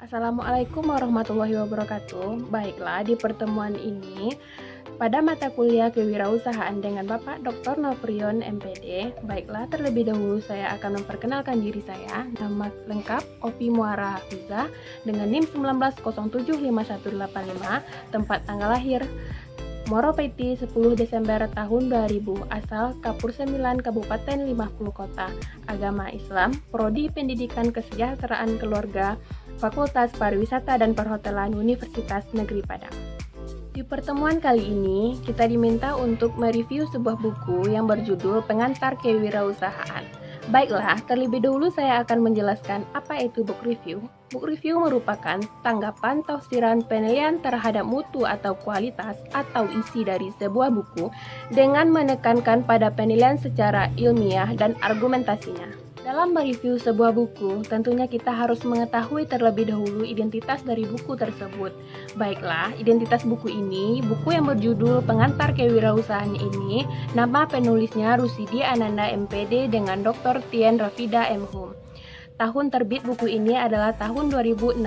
Assalamualaikum warahmatullahi wabarakatuh. Baiklah, di pertemuan ini pada mata kuliah kewirausahaan dengan Bapak Dr. Novrion MPD. Baiklah, terlebih dahulu saya akan memperkenalkan diri saya. Nama lengkap Opi Muara Hafizah dengan NIM 19075185, tempat tanggal lahir Moropeti 10 Desember tahun 2000, asal Kapur 9 Kabupaten 50 Kota, agama Islam, prodi Pendidikan Kesejahteraan Keluarga, Fakultas Pariwisata dan Perhotelan Universitas Negeri Padang. Di pertemuan kali ini, kita diminta untuk mereview sebuah buku yang berjudul Pengantar Kewirausahaan. Baiklah, terlebih dahulu saya akan menjelaskan apa itu book review. Book review merupakan tanggapan tafsiran penilaian terhadap mutu atau kualitas atau isi dari sebuah buku dengan menekankan pada penilaian secara ilmiah dan argumentasinya. Dalam mereview sebuah buku, tentunya kita harus mengetahui terlebih dahulu identitas dari buku tersebut. Baiklah, identitas buku ini, buku yang berjudul Pengantar Kewirausahaan ini, nama penulisnya Rusidi Ananda MPD dengan Dr. Tien Rafida M.Hum. Tahun terbit buku ini adalah tahun 2016,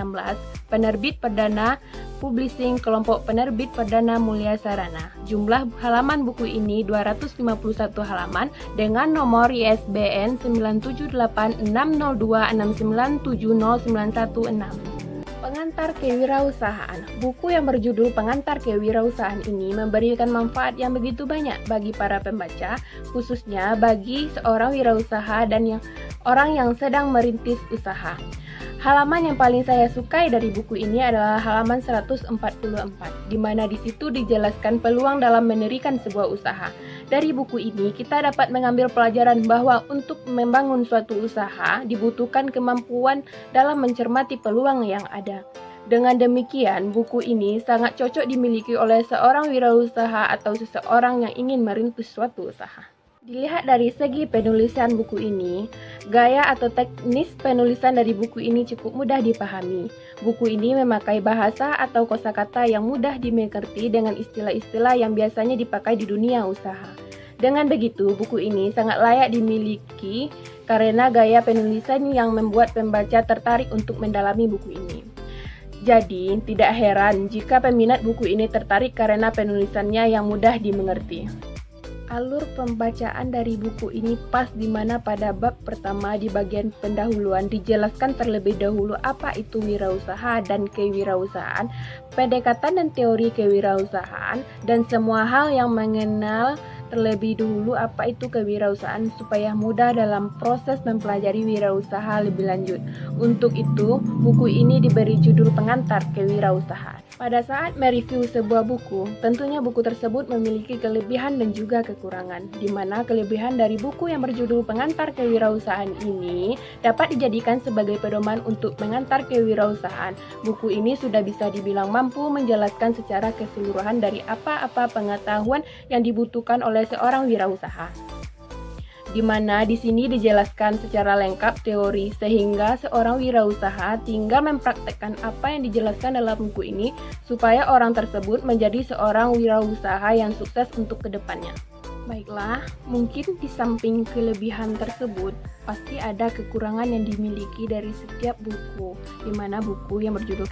penerbit perdana Publishing Kelompok Penerbit Perdana Mulia Sarana. Jumlah halaman buku ini 251 halaman dengan nomor ISBN 9786026970916. Pengantar Kewirausahaan. Buku yang berjudul Pengantar Kewirausahaan ini memberikan manfaat yang begitu banyak bagi para pembaca, khususnya bagi seorang wirausaha dan orang yang sedang merintis usaha. Halaman yang paling saya sukai dari buku ini adalah halaman 144, di mana di situ dijelaskan peluang dalam mendirikan sebuah usaha. Dari buku ini, kita dapat mengambil pelajaran bahwa untuk membangun suatu usaha dibutuhkan kemampuan dalam mencermati peluang yang ada. Dengan demikian, buku ini sangat cocok dimiliki oleh seorang wirausaha atau seseorang yang ingin merintis suatu usaha. Dilihat dari segi penulisan buku ini, gaya atau teknis penulisan dari buku ini cukup mudah dipahami. Buku ini memakai bahasa atau kosakata yang mudah dimengerti dengan istilah-istilah yang biasanya dipakai di dunia usaha. Dengan begitu, buku ini sangat layak dimiliki karena gaya penulisan yang membuat pembaca tertarik untuk mendalami buku ini. Jadi, tidak heran jika peminat buku ini tertarik karena penulisannya yang mudah dimengerti. Alur pembacaan dari buku ini pas di mana pada bab pertama di bagian pendahuluan dijelaskan terlebih dahulu apa itu wirausaha dan kewirausahaan, pendekatan dan teori kewirausahaan, dan semua hal yang mengenal terlebih dahulu apa itu kewirausahaan supaya mudah dalam proses mempelajari wirausaha lebih lanjut. Untuk itu, buku ini diberi judul Pengantar Kewirausahaan. Pada saat mereview sebuah buku, tentunya buku tersebut memiliki kelebihan dan juga kekurangan, di mana kelebihan dari buku yang berjudul Pengantar Kewirausahaan ini dapat dijadikan sebagai pedoman untuk mengantar kewirausahaan. Buku ini sudah bisa dibilang mampu menjelaskan secara keseluruhan dari apa-apa pengetahuan yang dibutuhkan oleh seorang wirausaha, di mana di sini dijelaskan secara lengkap teori sehingga seorang wirausaha tinggal mempraktekkan apa yang dijelaskan dalam buku ini supaya orang tersebut menjadi seorang wirausaha yang sukses untuk kedepannya. Baiklah, mungkin di samping kelebihan tersebut, pasti ada kekurangan yang dimiliki dari setiap buku, di mana buku yang berjudul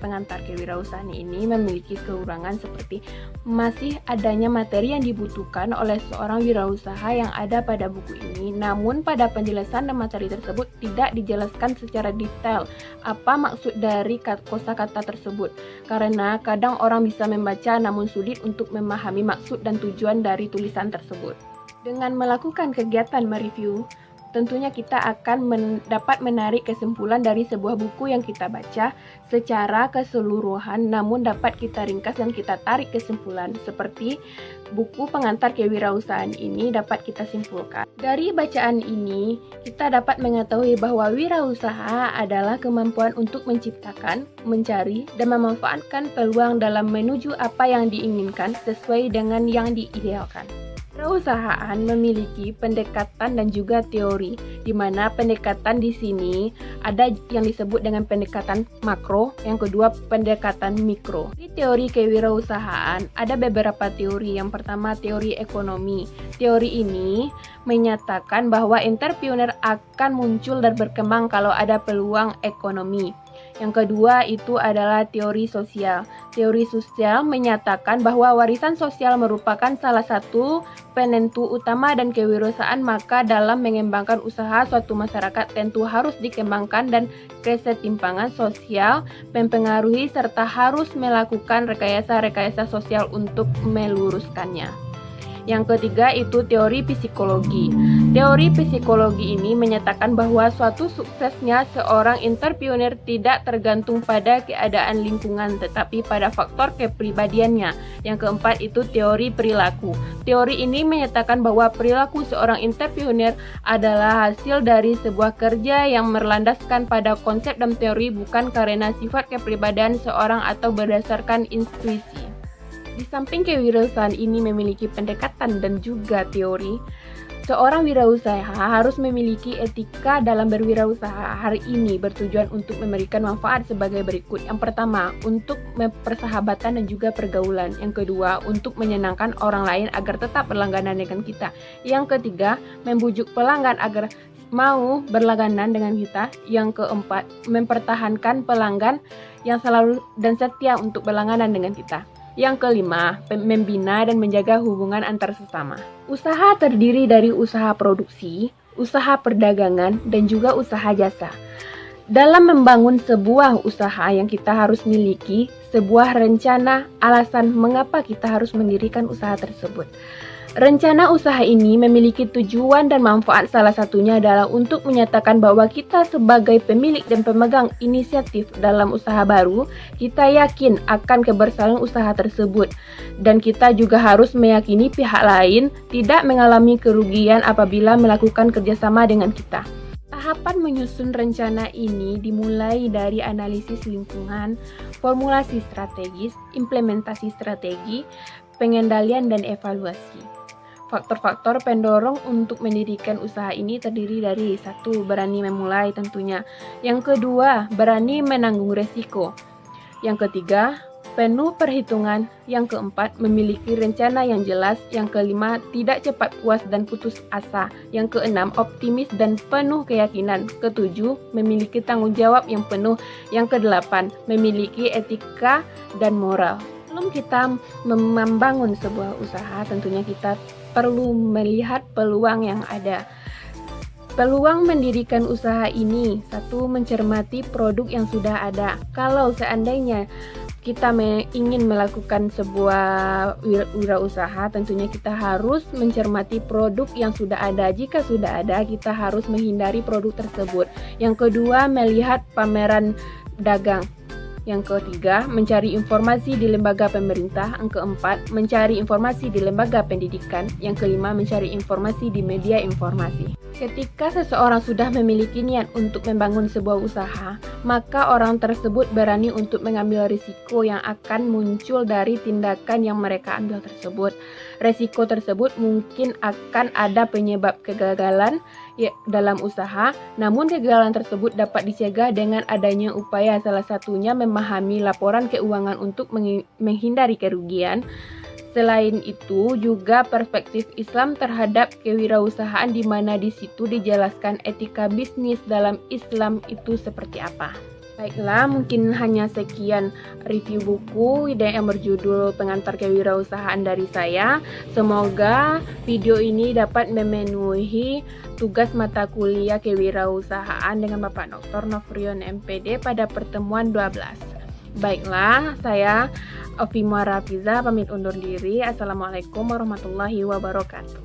Pengantar Kewirausahaan ini memiliki kekurangan seperti masih adanya materi yang dibutuhkan oleh seorang wirausaha yang ada pada buku ini, namun pada penjelasan dan materi tersebut tidak dijelaskan secara detail apa maksud dari kosakata tersebut, karena kadang orang bisa membaca namun sulit untuk memahami maksud dan tujuan dari tulisan tersebut. Dengan melakukan kegiatan mereview, tentunya kita akan dapat menarik kesimpulan dari sebuah buku yang kita baca secara keseluruhan, namun dapat kita ringkas dan kita tarik kesimpulan seperti buku Pengantar Kewirausahaan ini dapat kita simpulkan. Dari bacaan ini, kita dapat mengetahui bahwa wirausaha adalah kemampuan untuk menciptakan, mencari, dan memanfaatkan peluang dalam menuju apa yang diinginkan sesuai dengan yang diidealkan. Perusahaan memiliki pendekatan dan juga teori, di mana pendekatan di sini ada yang disebut dengan pendekatan makro, yang kedua pendekatan mikro. Di teori kewirausahaan ada beberapa teori. Yang pertama teori ekonomi. Teori ini menyatakan bahwa entrepreneur akan muncul dan berkembang kalau ada peluang ekonomi. Yang kedua itu adalah teori sosial. Teori sosial menyatakan bahwa warisan sosial merupakan salah satu penentu utama dan kewirausahaan, maka dalam mengembangkan usaha suatu masyarakat tentu harus dikembangkan dan kesetimpangan sosial mempengaruhi serta harus melakukan rekayasa-rekayasa sosial untuk meluruskannya. Yang ketiga itu teori psikologi. Teori psikologi ini menyatakan bahwa suatu suksesnya seorang entrepreneur tidak tergantung pada keadaan lingkungan tetapi pada faktor kepribadiannya. Yang keempat itu teori perilaku. Teori ini menyatakan bahwa perilaku seorang entrepreneur adalah hasil dari sebuah kerja yang berlandaskan pada konsep dan teori, bukan karena sifat kepribadian seorang atau berdasarkan intuisi. Di samping kewirausahaan ini memiliki pendekatan dan juga teori, seorang wirausaha harus memiliki etika dalam berwirausaha. Hari ini bertujuan untuk memberikan manfaat sebagai berikut. Yang pertama, untuk persahabatan dan juga pergaulan. Yang kedua, untuk menyenangkan orang lain agar tetap berlangganan dengan kita. Yang ketiga, membujuk pelanggan agar mau berlangganan dengan kita. Yang keempat, mempertahankan pelanggan yang selalu dan setia untuk berlangganan dengan kita. Yang kelima, membina dan menjaga hubungan antar sesama. Usaha terdiri dari usaha produksi, usaha perdagangan, dan juga usaha jasa. Dalam membangun sebuah usaha yang kita harus miliki, sebuah rencana, alasan mengapa kita harus mendirikan usaha tersebut. Rencana usaha ini memiliki tujuan dan manfaat, salah satunya adalah untuk menyatakan bahwa kita sebagai pemilik dan pemegang inisiatif dalam usaha baru, kita yakin akan keberhasilan usaha tersebut. Dan kita juga harus meyakini pihak lain tidak mengalami kerugian apabila melakukan kerjasama dengan kita. Tahapan menyusun rencana ini dimulai dari analisis lingkungan, formulasi strategis, implementasi strategi, pengendalian dan evaluasi. Faktor-faktor pendorong untuk mendirikan usaha ini terdiri dari 1. Berani memulai tentunya. Yang kedua, berani menanggung resiko. Yang ketiga, penuh perhitungan. Yang keempat, memiliki rencana yang jelas. Yang kelima, tidak cepat puas dan putus asa. Yang keenam, optimis dan penuh keyakinan. Ketujuh, memiliki tanggung jawab yang penuh. Yang kedelapan, memiliki etika dan moral. Sebelum kita membangun sebuah usaha, tentunya kita perlu melihat peluang yang ada. Peluang mendirikan usaha ini, 1. Mencermati produk yang sudah ada. Kalau seandainya kita ingin melakukan sebuah wirausaha, tentunya kita harus mencermati produk yang sudah ada. Jika sudah ada, kita harus menghindari produk tersebut. Yang kedua, melihat pameran dagang. Yang ketiga, mencari informasi di lembaga pemerintah. Yang keempat, mencari informasi di lembaga pendidikan. Yang kelima, mencari informasi di media informasi. Ketika seseorang sudah memiliki niat untuk membangun sebuah usaha, maka orang tersebut berani untuk mengambil risiko yang akan muncul dari tindakan yang mereka ambil tersebut. Risiko tersebut mungkin akan ada penyebab kegagalan dalam usaha, namun kegagalan tersebut dapat dicegah dengan adanya upaya, salah satunya memahami laporan keuangan untuk menghindari kerugian. Selain itu, juga perspektif Islam terhadap kewirausahaan, di mana di situ dijelaskan etika bisnis dalam Islam itu seperti apa. Baiklah, mungkin hanya sekian review buku yang berjudul Pengantar Kewirausahaan dari saya. Semoga video ini dapat memenuhi tugas mata kuliah kewirausahaan dengan Bapak Dr. Nofrion MPD pada pertemuan 12. Baiklah, saya Ofi Muarafiza pamit undur diri. Assalamualaikum warahmatullahi wabarakatuh.